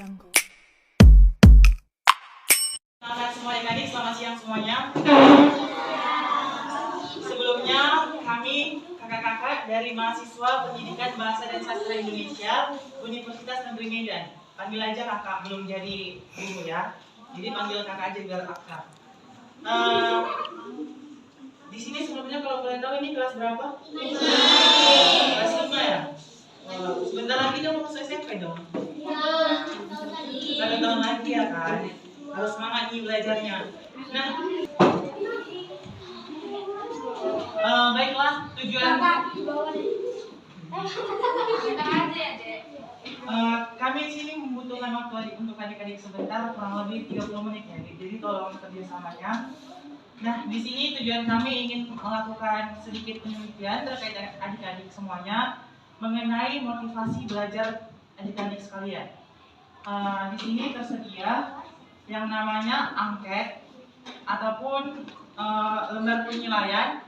Audiojungle. Selamat semua adik-adik, selamat siang semuanya. Sebelumnya kami kakak-kakak dari mahasiswa Pendidikan Bahasa dan Sastra Indonesia Universitas Negeri Medan. Panggil aja kakak, belum jadi guru ya. Jadi panggil kakak aja biar akrab. Di sini sebelumnya kalau kalian tahu ini kelas berapa? Kelas 5 ya? Sebentar lagi dong masuk SMP dong. Satu tahun lagi ya kan? Harus semangat nih belajarnya. Nah, baiklah tujuan kami di sini membutuhkan waktu untuk adik-adik sebentar, kurang lebih 30 menit ya. Jadi tolong kerjasamanya. Nah, di sini tujuan kami ingin melakukan sedikit penelitian terkait adik-adik semuanya mengenai motivasi belajar adik-adik sekalian. Di sini tersedia yang namanya angket ataupun lembar penilaian.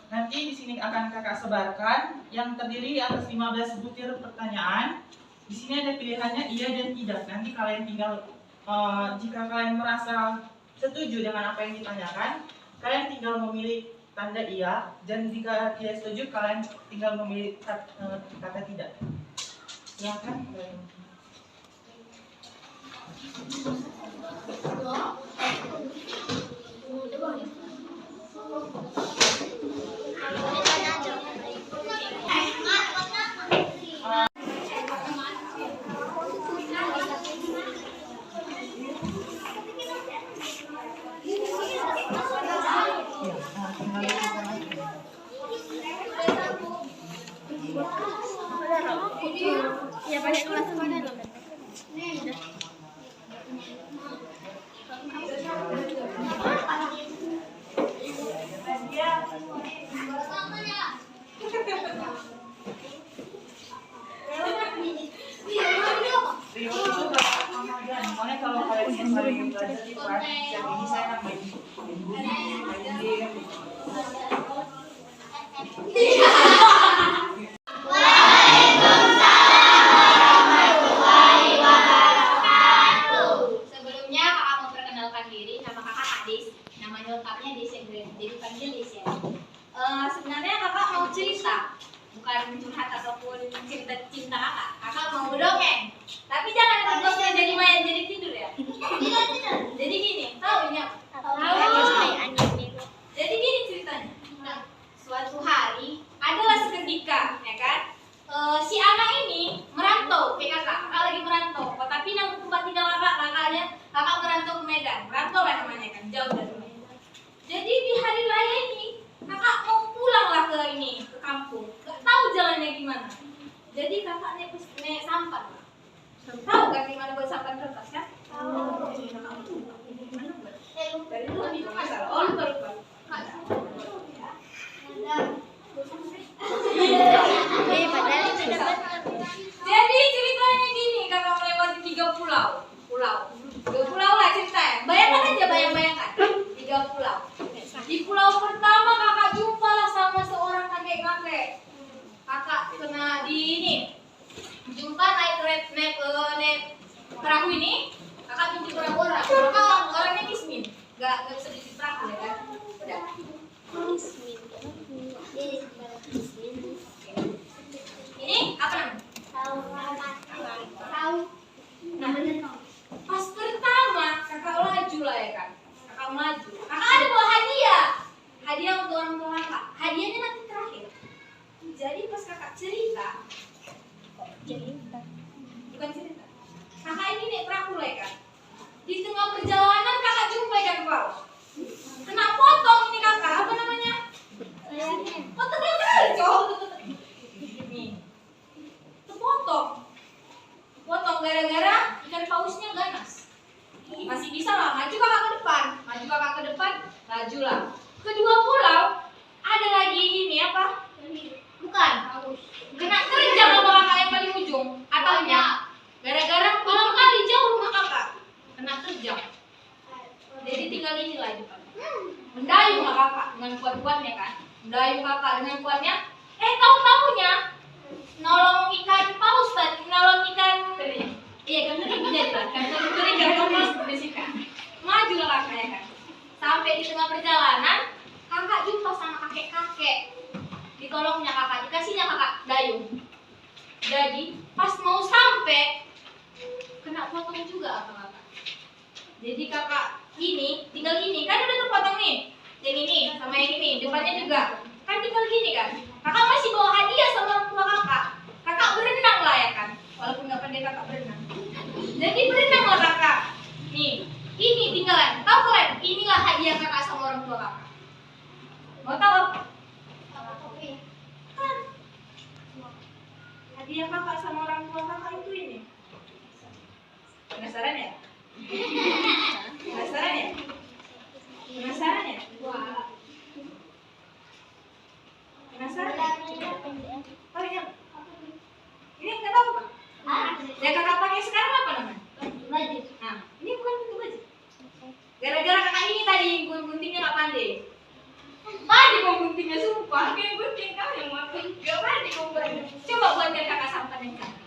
Nanti di sini akan kakak sebarkan yang terdiri atas 15 butir pertanyaan. Di sini ada pilihannya iya dan tidak. Nanti kalian tinggal jika kalian merasa setuju dengan apa yang ditanyakan, kalian tinggal memilih tanda iya, dan jika tidak setuju kalian tinggal memilih kata tidak. Silakan. Ya pakai kelas mana dong? Soalnya kalau kalian sering belajar di kelas, ini saya akan main Sebelumnya kakak mau perkenalkan diri, nama kakak Adis, namanya lengkapnya Desi Green, jadi panggil Desi. Sebenarnya kakak mau cerita, bukan curhat ataupun cerita cinta kakak. Kakak mau dongeng, tapi jangan takutnya jadi main jadi tidur ya. Tidak. Jadi gini, tahu ini apa? Jadi gini ceritanya. Suatu hari adalah seketika, ya kan? Si anak ini merantau, kayak kakak lagi merantau. Tapi nang tempat tinggal kakak merantau ke Medan. Merantau lah namanya kan, jauh dari Medan. Jadi di hari raya ini kakak mau pulang lah ke kampung. Gak tahu jalannya gimana. Jadi kakak naik sampan. Tahu kan gimana buat sampan kertas kan? Dari dulu itu masalah. Oh, lupa. Jadi ceritanya gini, kakak melewati 3 pulau. Tiga pulau lah ceritanya. Bayangkan. 3 pulau. Di pulau pertama kakak jumpa lah sama seorang kakek. Kakak kena jumpa naik perahu ini. Kakak jumpa perahu orang. Kakak orangnya kismin. Gak bisa di perahu ya kan? Udah. Ini apa namanya? Tahu. Nah, pas pertama kakak laju lah ya kan. Kakak maju. Kakak ada bawa hadiah untuk orang tua kakak. Hadiahnya nanti terakhir. Jadi pas kakak cerita, bukan cerita. Kakak ini naik perahu lah ya kan. Di tengah perjalanan kakak jumpa ikan paus. Kena potong ini kakak. Apa namanya? Potong nih. Potong gara-gara ikan pausnya ganas. Masih bisa lah, maju kakak ke depan, lajulah. Kedua pulau ada lagi ini apa? Bukan. Kena kerenjang sama kakak yang paling ujung. Ataunya gara-gara malam kali jauh rumah kakak. Kena terjang. Jadi tinggal ini lagi kan. Mendayung lah kakak dengan kuat-kuatnya kan. Tahu-tahunya nolong ikan paus tadi, nolong ikan Iya kan udah jadi lah kan udah Jessica. Maju lah kakaknya kan. Sampai di tengah perjalanan kakak jumpa sama kakek-kakek. Ditolongnya kakak, dikasihnya kakak dayung. Jadi pas mau sampai kena potong juga apa kakak. Jadi kakak ini tinggal gini kan udah terpotong nih. Yang ini sama yang ini depannya juga kan tinggal gini kan. Kakak masih bawa hadiah sama orang tua kakak. Kakak berenang lah ya kan. Walaupun nggak pandai kakak berenang. Jadi berenang lah kakak. Nih, ini tinggalan. Tahu kalian? Inilah hadiah kakak sama orang tua kakak. Mau tahu apa? Kan? Hadiah kakak sama orang tua kakak itu ini. Penasaran ya? Penasaran ya? Penasaran ya? Wah. Penasaran? Oh iya. Ini nggak tahu pak? Yang kakak pakai sekarang apa namanya? Baju. Nah, ini bukan pintu baju. Gara-gara kakak ini tadi guntingnya nggak pandai. Pandai mau guntingnya sumpah. Kayak gunting kau yang mau nggak pandai mau gunting. Coba buatkan kakak sampan yang sana.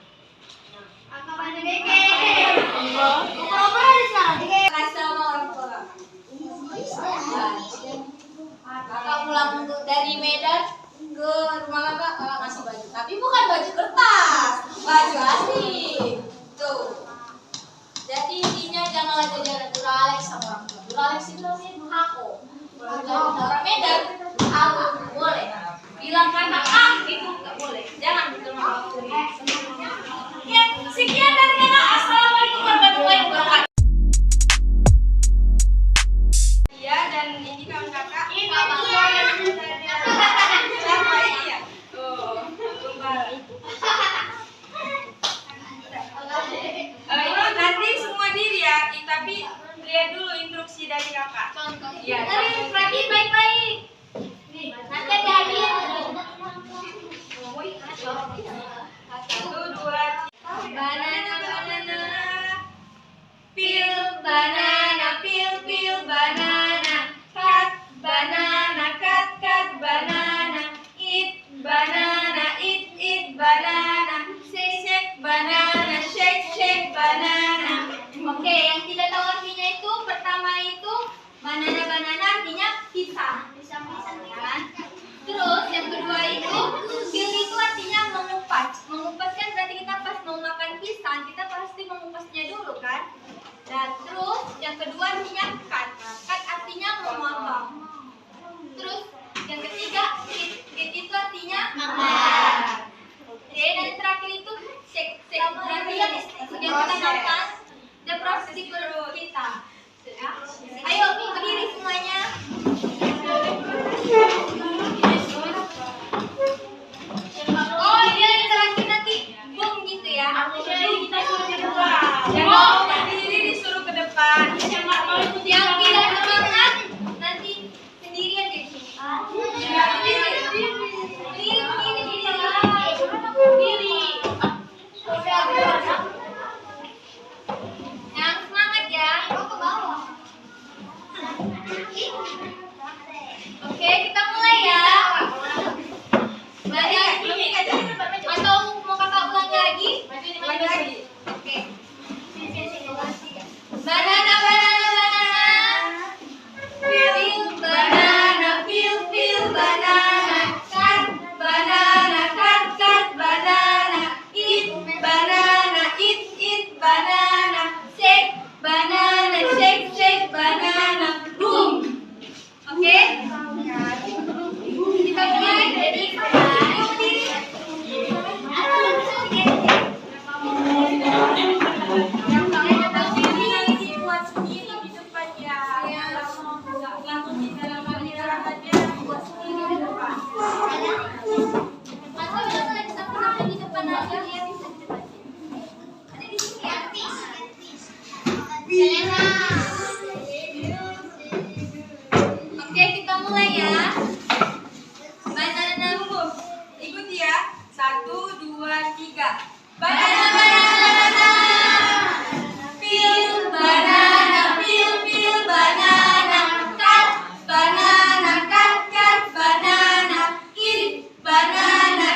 Kakak pandai beke. Apa ada sekarang? Kasih sama orang tua kakak. Kakak pulang dari Medan ke rumah kakak, kakak ngasih baju. Tapi bukan baju kertas, baju asli. Tuh. Jadi intinya janganlah jajan Duralex sama orang tua. Duralex itu namanya Hako. Kalau jajan orang Medan, Hako boleh. Bilang kata gitu nggak boleh. Jangan betul nama aku. Ya, sekian dari kakak. Assalamualaikum warahmatullahi wabarakatuh. Iya, dan ini kawan kakak. Ini siapa iya? Tuh, kembali. Ini nanti semua diri ya, tapi lihat dulu instruksi dari kakak. Iya. Dari Pradi baik-baik. Nanti ada hadiah. 1, 2, 3. Banana, banana. Peel, banana, peel, banana. Cut, banana, cut, banana. Eat, banana, eat, banana. Shake, banana, shake, banana. Oke, yang tidak tahu artinya itu pertama itu banana artinya pisang kan? Terus yang kedua itu peel itu artinya mengupas. Mengupas kan berarti kita pas mau makan pisang kita pasti mengupasnya dulu kan? Dan terus yang kedua artinya cut. Cut artinya memotong. Terus yang ketiga eat itu artinya makan. Oke, dan yang terakhir itu shake. Berarti yang kita makan the proses di perut kita. Ya. Ayo berdiri semuanya. Oh iya yang terakhir nanti boom gitu ya. Jadi kita suruh ke depan. Jangan berdiri disuruh ke depan. Yang tidak semangat nanti sendirian di sini. Berdiri. Yang semangat ya. Oke, kita mulai ya. Atau mau kakak ulang lagi? Oke. Banana. Peel, banana. Cut, banana. Eat, banana. Shake, banana. Boom. Oke? Kita mulai. Ready? Oke, kita mulai ya. Banana boom. Ikuti ya. 1, 2, 3. Banana. Peel, banana. Cut, banana. Eat, banana.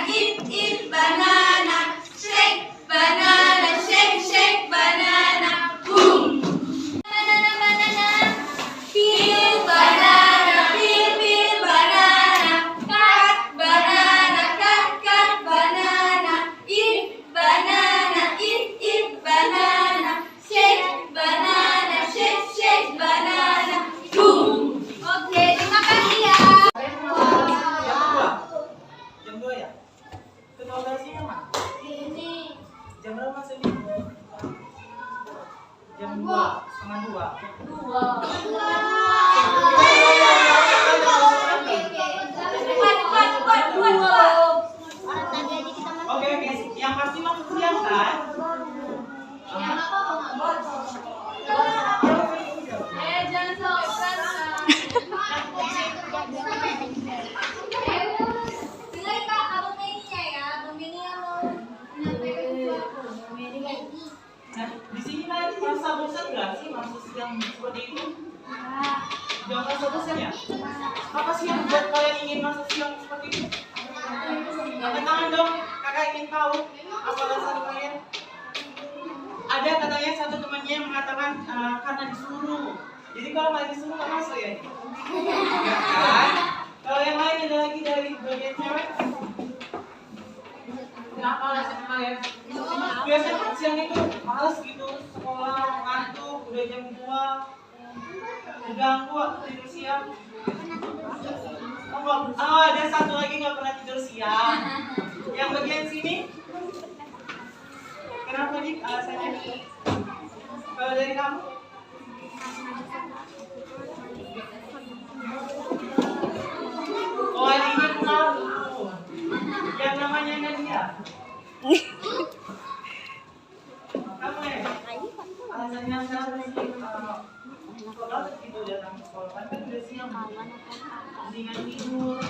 Shake, banana. yang seperti itu? Jangan merasa bosan ya? Apa sih yang buat kalian ingin masuk siang seperti itu? Angkat tangan dong, kakak ingin tahu apa alasan kalian. Ada katanya satu temannya yang mengatakan karena disuruh. Jadi kalau nggak disuruh nggak masuk ya? Ya kan? Kalau yang lain ada lagi dari bagian cewek. Kenapa alasan kalian? Biasanya kan siang itu males gitu, sekolah, ngantuk, udah jam 2, terganggu tidur siang. Ada satu lagi nggak pernah tidur siang. Yang bagian sini, kenapa nih alasannya? Kalau dari kamu? Oh, ini malu. Yang namanya Nadia. Kamu ya? Alasannya kenapa sih? Kalau itu datang ke sekolah kan udah siang. Mendingan tidur.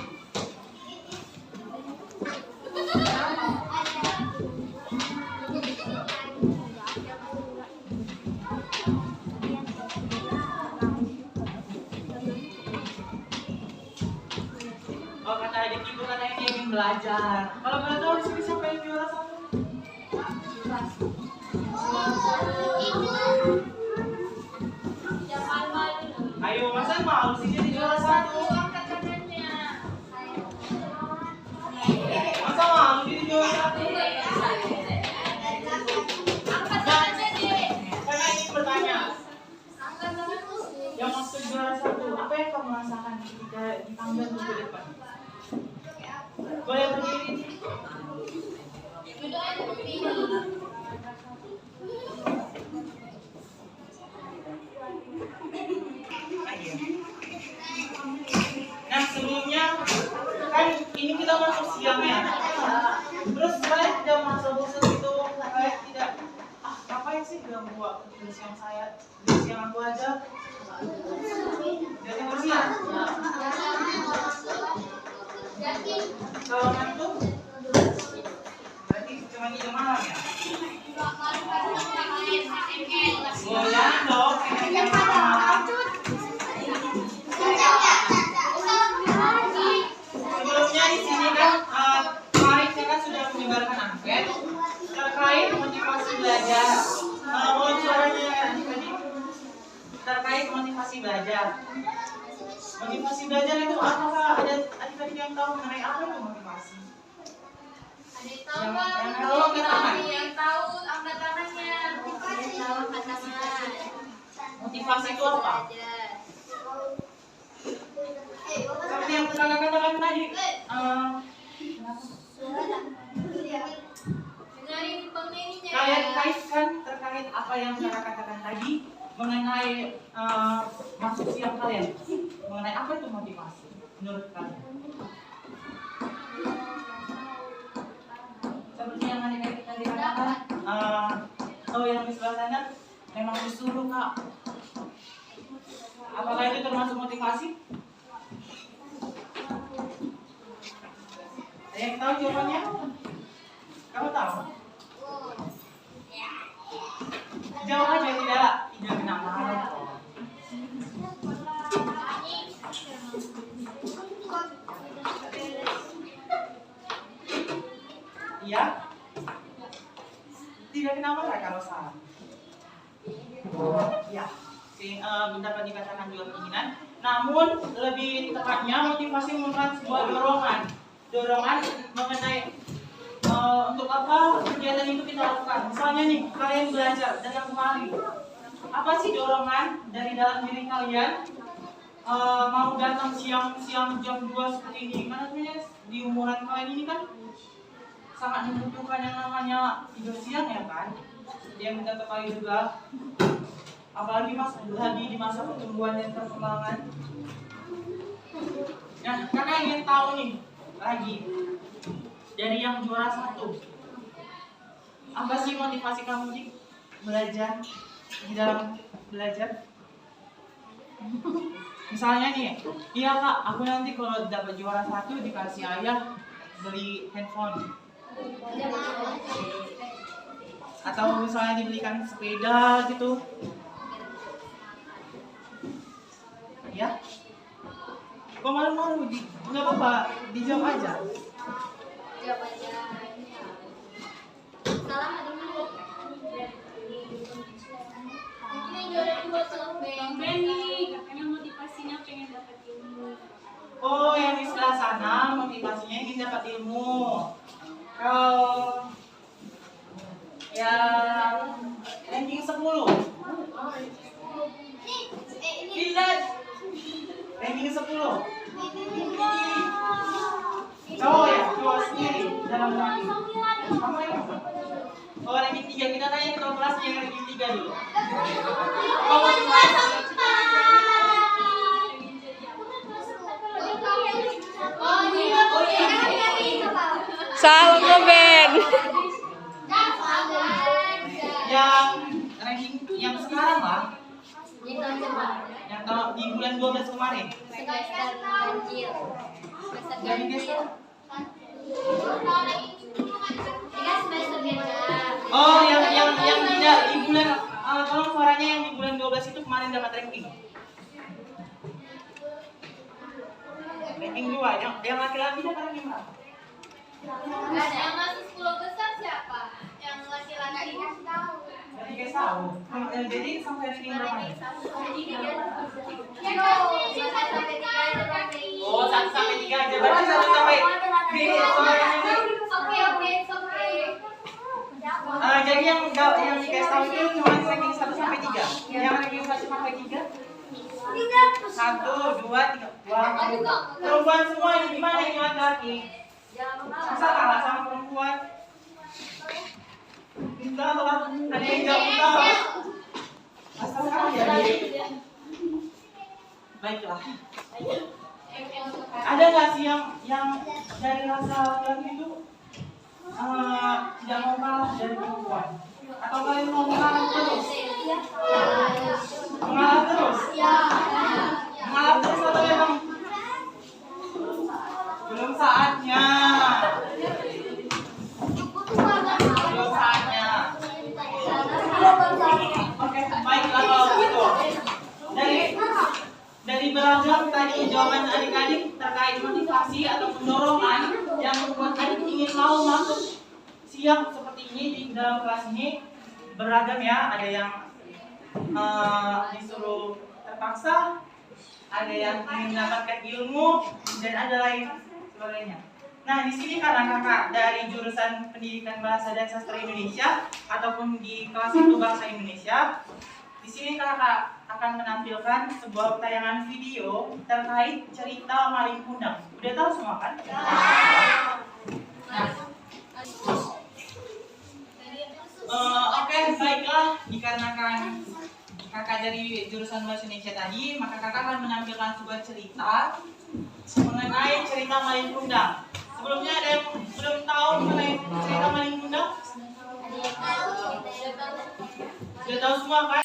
Oh, kata adik ibu katanya dia ingin belajar. Kalau boleh tahu di sini siapa yang juara 1? Ayo, masa mau sih jadi juara 1? Masa mau jadi juara 1? Saya ingin bertanya. Yang masuk juara 1, apa yang kamu rasakan ketika dipanggil ke depan? Boleh berdiri? Nah, sebelumnya kan ini kita masuk siang ya. Terus saya tidak merasa bosan gitu, saya tidak ngapain sih ganggu waktu siang saya? Di siang aku aja. Jadi bersiap. Kalau ngantuk, berarti cuma tidur malam ya? Oh, jangan dong. Sebelumnya di sini kan kemarin saya kan sudah menyebarkan angket terkait motivasi belajar. Mau suaranya tadi terkait motivasi belajar. Motivasi belajar itu apakah ada adik-adik yang tahu mengenai apa itu motivasi? Yang tahu angkat tangan. Motivasi itu apa? Seperti yang kakak katakan tadi. Kalian kaitkan terkait apa yang kakak katakan tadi mengenai masuk siang kalian. Mengenai apa itu motivasi menurut kalian? Seperti yang adik-adik tadi katakan, yang di sebelah sana memang disuruh kak. Apakah itu termasuk motivasi? Ada yang tahu jawabannya? Kamu tahu? Jawab aja tidak kena marah. Iya? Tidak kena marah kalau salah. Ya, dapat dikatakan juga keinginan. Namun lebih tepatnya motivasi merupakan sebuah dorongan mengenai untuk apa kegiatan itu kita lakukan. Misalnya nih, kalian belajar datang kemari. Apa sih dorongan dari dalam diri kalian mau datang siang jam 2 seperti ini? Karena sebenarnya di umuran kalian ini kan sangat membutuhkan yang namanya tidur siang ya kan? Dia minta ketahui juga. Apalagi lagi di masa pertumbuhan dan perkembangan. Nah, kakak ingin tahu nih lagi dari yang juara 1. Apa sih motivasi kamu nih belajar di dalam belajar? Misalnya nih, iya kak, aku nanti kalau dapat juara 1 dikasih ayah beli handphone. Atau misalnya dibelikan sepeda gitu. Kok malu-malu? Nggak apa-apa, dijawab aja. Jawab aja. Salah ada dulu. Mungkin yang juara 2 tuh Bang Benny, katanya motivasinya pengen dapat ilmu. Oh, yang di sebelah sana motivasinya ingin dapat ilmu. Kalau yang ranking 10. Lihat. Ranking 10. Cowok ya, cowok sendiri dalam ranking. Kamu yang apa? Oh, ranking 3. Kita tanya ke kelas yang ranking 3 dulu. Oh, Salah ngeband. yang ranking yang sekarang lah, Yang terjemah. yang kalau di bulan 12 kemarin. Semester ganjil. Semester ganjil. Ini kan semester genap. Oh, yang tidak di bulan tolong suaranya yang di bulan 12 itu kemarin dapat ranking. Ranking 2, yang laki-laki dapat ranking berapa? Yang masih 10 besar siapa? Yang laki-laki. Jadi guys tahu. Jadi sampai ranking berapa? Oh, 1 sampai 3 aja. Berarti 1 sampai suaranya ini. Oke. Jadi yang dikasih tahu itu cuma ranking 1 sampai 3. Yang ranking 1 sampai 3 1, 2, 3. Wah, perempuan semua ini gimana ini laki-laki? Masa kalah sama perempuan? Kita lah, ada yang jawab kita. Asal kamu ya. Baiklah. Ada nggak sih yang dari rasa laki-laki itu tidak mau kalah dari perempuan? Atau kalian mau mengalah terus? Mengalah terus? Mengalah terus atau memang belum saatnya? Belum saatnya. Oke, baiklah kalau begitu. Dari beragam tadi jawaban adik-adik terkait motivasi atau dorongan yang membuat adik ingin mau masuk siang seperti ini di dalam kelas ini beragam ya. Ada yang disuruh terpaksa, ada yang ingin mendapatkan ilmu, dan ada lain sebagainya. Nah, di sini karena kakak dari jurusan Pendidikan Bahasa dan Sastra Indonesia ataupun di kelas 1 Bahasa Indonesia, di sini kakak akan menampilkan sebuah tayangan video terkait cerita Maling Kundang. Udah tahu semua kan? Nah, oke, baiklah. Dikarenakan kakak dari jurusan Bahasa Indonesia tadi, maka kakak akan menampilkan sebuah cerita mengenai cerita Maling Kundang. Sebelumnya ada yang belum tahu mengenai cerita Maling Kundang? Sudah tahu semua kan?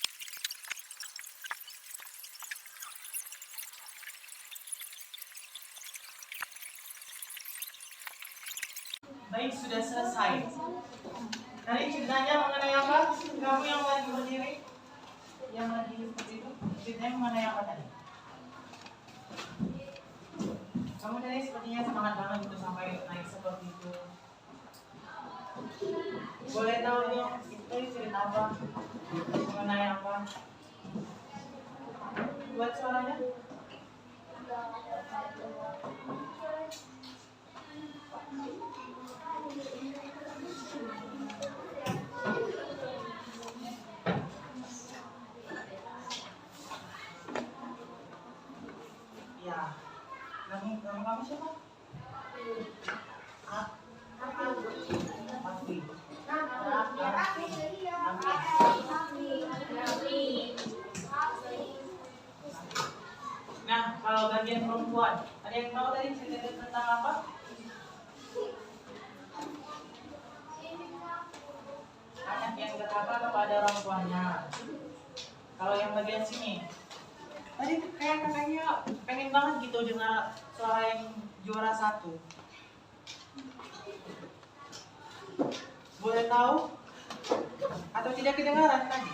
Baik, sudah selesai. Tadi ceritanya mengenai apa? Kamu yang lagi berdiri, yang lagi seperti itu, ceritanya mengenai apa tadi? Kamu tadi sepertinya semangat banget gitu sampai naik seperti itu. Boleh tahu dong, itu cerita apa? Mengenai apa? Buat suaranya? Ya, kamu siapa? Nah, kalau bagian perempuan, ada yang tahu tadi cerita tentang apa? Anak yang berkata kepada orang tuanya. Kalau yang bagian sini, tadi kayak katanya pengen banget gitu dengar suara yang juara 1. Boleh tahu? Atau tidak kedengaran tadi?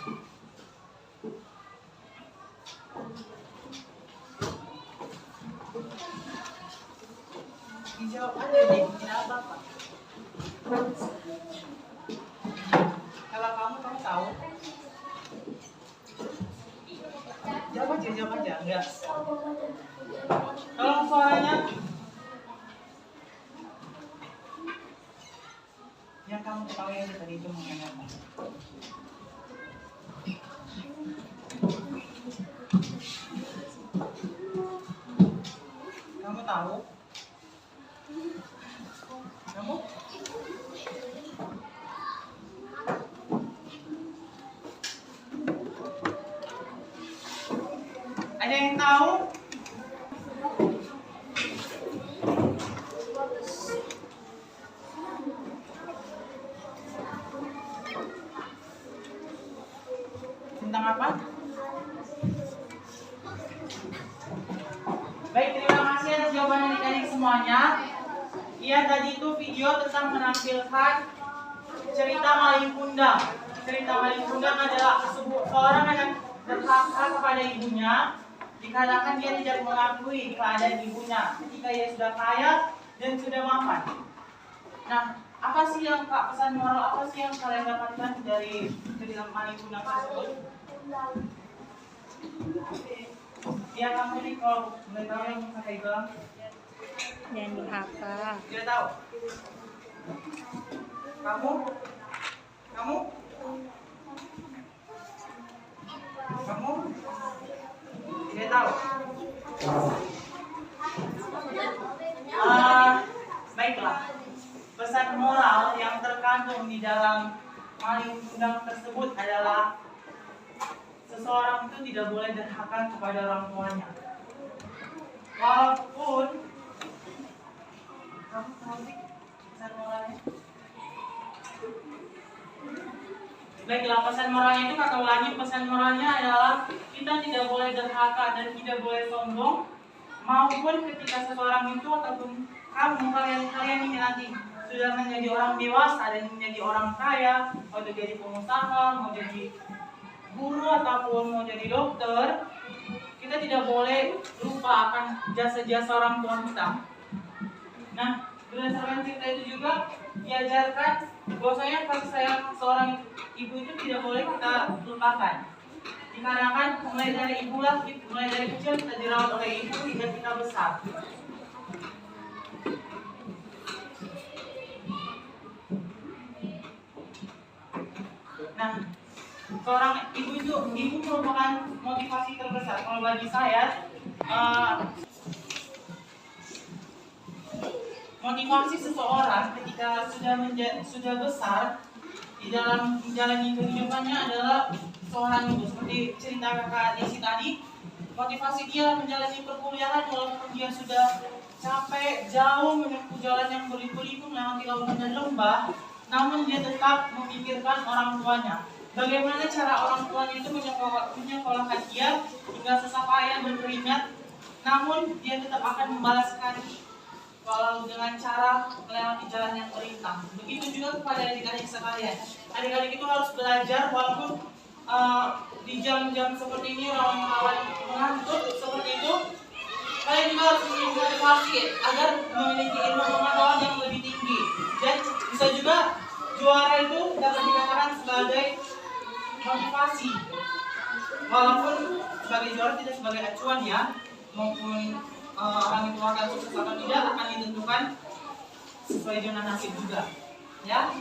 Jawab aja deh, tidak apa-apa. Kalau kamu tahu. Jawab aja, enggak. Tolong suaranya. Yang kamu ketahui aja tadi itu mengenai apa? Kamu tahu? Kamu? Ada yang tahu? Tentang apa? Baik, terima kasih atas jawaban adik-adik semuanya. Iya, tadi itu video tentang menampilkan cerita Malin Kundang. Cerita Malin Kundang adalah seorang yang durhaka kepada ibunya, dikarenakan dia tidak mengakui keadaan ibunya ketika ia sudah kaya dan sudah mapan. Nah, apa sih yang pesan moral apa sih yang kalian dapatkan dari cerita Malin Kundang tersebut? Ya, kamu nih kalau boleh tahu yang saya bilang. Dan durhaka. Tidak tahu. Kamu? Kamu? Kamu? Tidak tahu. Baiklah. Pesan moral yang terkandung di dalam Malin Kundang tersebut adalah seseorang itu tidak boleh durhaka kepada orang tuanya. Walaupun kamu tahu sih pesan moralnya? Baiklah, pesan moralnya itu kata ulangi, pesan moralnya adalah kita tidak boleh durhaka dan tidak boleh sombong, maupun ketika seseorang itu ataupun kalian ini nanti sudah menjadi orang dewasa dan menjadi orang kaya, mau jadi pengusaha, mau jadi guru ataupun mau jadi dokter, kita tidak boleh lupa akan jasa-jasa orang tua kita. Nah, berdasarkan cerita itu juga diajarkan bahwasanya kasih sayang seorang ibu itu tidak boleh kita lupakan. Dikarenakan mulai dari ibulah, mulai dari kecil kita dirawat oleh ibu hingga kita besar. Nah, seorang ibu merupakan motivasi terbesar. Kalau bagi saya, motivasi seseorang ketika sudah besar di dalam menjalani kehidupannya adalah seorang ibu. Seperti cerita kakak Desi tadi, motivasi dia menjalani perkuliahan walaupun dia sudah capek jauh menempuh jalan yang berliku-liku melewati lautan dan lembah, namun dia tetap memikirkan orang tuanya. Bagaimana cara orang tuanya itu menyekolahkan dia hingga susah payah berkeringat, namun dia tetap akan membalaskan walau dengan cara melewati jalan yang melintang. Begitu juga kepada adik-adik sekalian. Adik-adik itu harus belajar walaupun di jam-jam seperti ini rawan mengantuk seperti itu. Kalian juga harus memiliki motivasi agar memiliki ilmu pengetahuan yang lebih tinggi. Dan bisa juga juara itu dapat dikatakan sebagai motivasi. Walaupun sebagai juara tidak sebagai acuan ya, maupun orang itu akan sukses atau tidak akan ditentukan sesuai dengan nasib juga, ya.